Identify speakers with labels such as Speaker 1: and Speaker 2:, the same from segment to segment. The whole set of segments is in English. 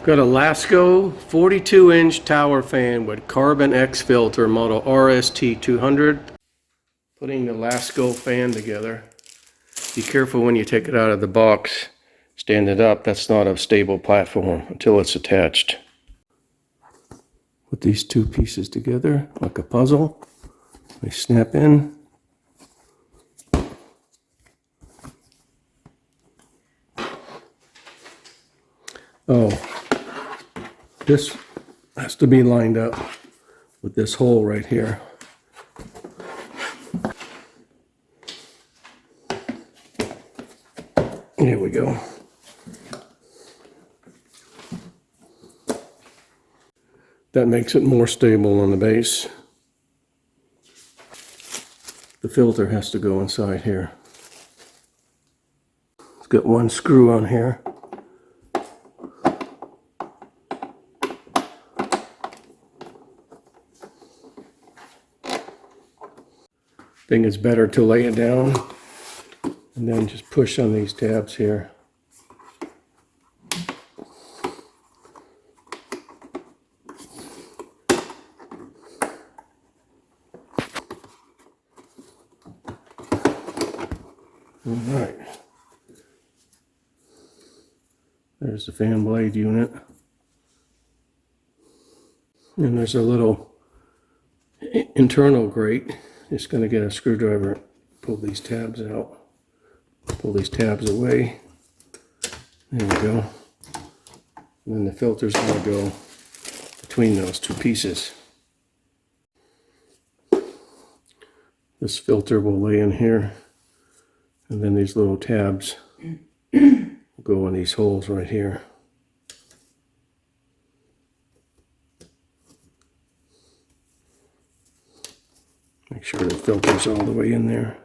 Speaker 1: Got a Lasko 42-inch tower fan with carbon X filter, model RST200. Putting the Lasko fan together. Be careful when you take it out of the box. Stand it up. That's not a stable platform until it's attached. Put these two pieces together like a puzzle. They snap in. Oh, this has to be lined up with this hole right here. Here we go. That makes it more stable on the base. The filter has to go inside here. It's got one screw on here. I think it's better to lay it down and then just push on these tabs here. Alright. There's the fan blade unit. And there's a little internal grate. Just going to get a screwdriver, pull these tabs out, pull these tabs away. There we go. And then the filter's going to go between those two pieces. This filter will lay in here, and then these little tabs will go in these holes right here. Make sure the filter's all the way in there.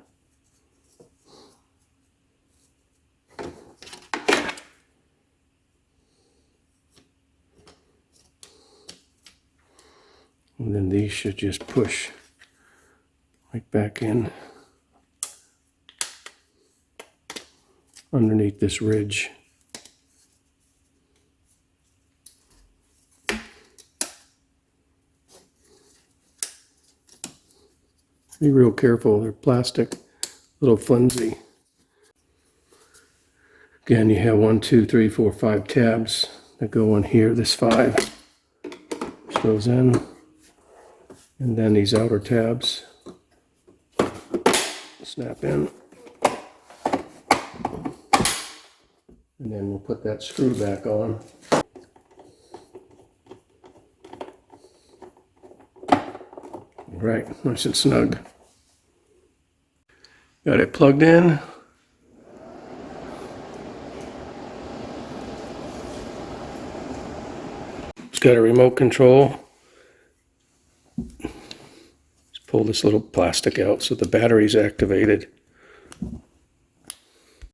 Speaker 1: And then these should just push right back in underneath this ridge. Be real careful, they're plastic, a little flimsy. Again, you have 1, 2, 3, 4, 5 tabs that go in here. This 5 goes in, and then these outer tabs snap in, and then we'll put that screw back on. Right, nice and snug. Got it plugged in. It's got a remote control. Just pull this little plastic out so the battery's activated.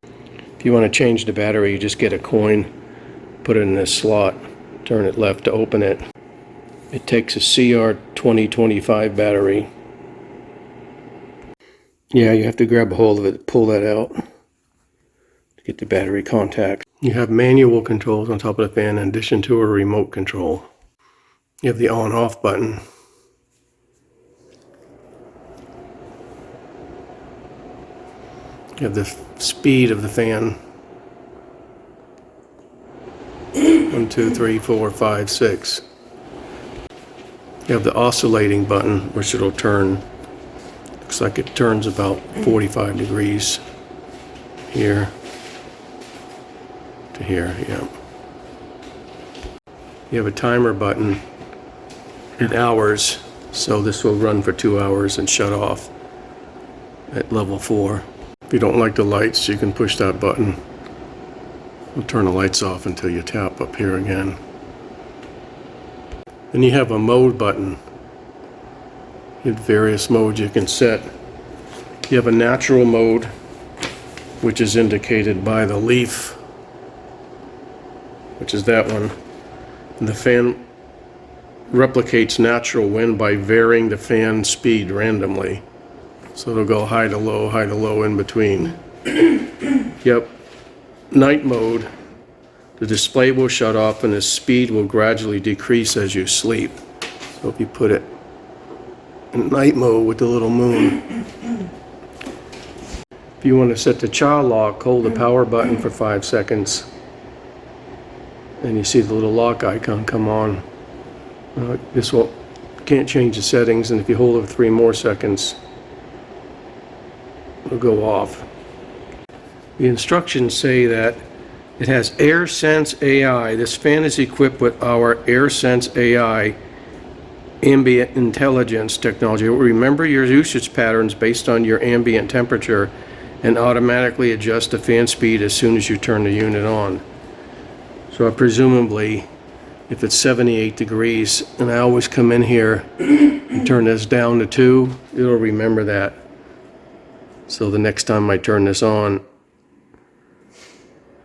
Speaker 1: If you want to change the battery, you just get a coin, put it in this slot, turn it left to open it. It takes a CR2025 battery. Yeah, you have to grab a hold of it, pull that out to get the battery contact. You have manual controls on top of the fan in addition to a remote control. You have the on-off button. You have the speed of the fan. 1, 2, 3, 4, 5, 6. You have the oscillating button, which it'll turn. Looks like it turns about 45 degrees here to here, yeah. You have a timer button in hours, so this will run for 2 hours and shut off at level 4. If you don't like the lights, you can push that button. It'll turn the lights off until you tap up here again. Then you have a mode button. You have various modes you can set. You have a natural mode, which is indicated by the leaf, which is that one. And the fan replicates natural wind by varying the fan speed randomly. So it'll go high to low in between. Yep. Night mode the display will shut off and the speed will gradually decrease as you sleep. So if you put it in night mode with the little moon. If you want to set the child lock, hold the power button for 5 seconds. And you see the little lock icon come on. This will, can't change the settings, and if you hold it for 3 more seconds, it'll go off. The instructions say that it has AirSense AI. This fan is equipped with our AirSense AI ambient intelligence technology. It will remember your usage patterns based on your ambient temperature and automatically adjust the fan speed as soon as you turn the unit on. So presumably, if it's 78 degrees, and I always come in here and turn this down to 2, it'll remember that. So the next time I turn this on,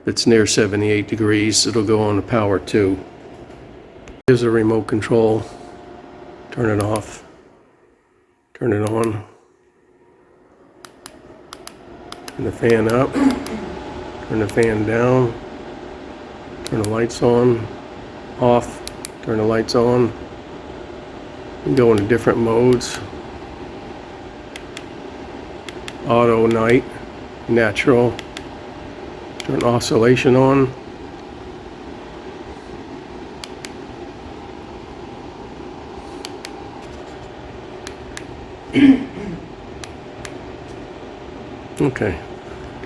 Speaker 1: if it's near 78 degrees, it'll go on to power 2. Here's a remote control. Turn it off. Turn it on. Turn the fan up. Turn the fan down. Turn the lights on, off, turn the lights on. You can go into different modes. Auto, night, natural. Turn oscillation on. Okay,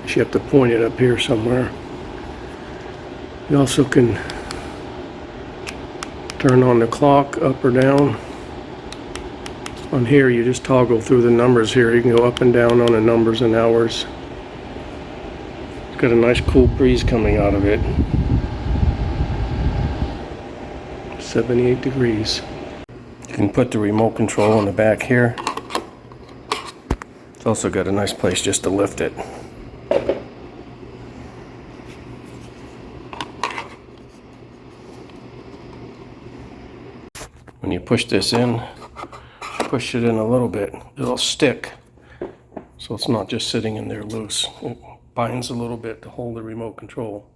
Speaker 1: you have to point it up here somewhere. You also can turn on the clock up or down. On here you just toggle through the numbers here. You can go up and down on the numbers and hours. It's got a nice cool breeze coming out of it. 78 degrees. You can put the remote control on the back here. It's also got a nice place just to lift it. When you push this in, push it in a little bit, it'll stick. So it's not just sitting in there loose. It binds a little bit to hold the remote control.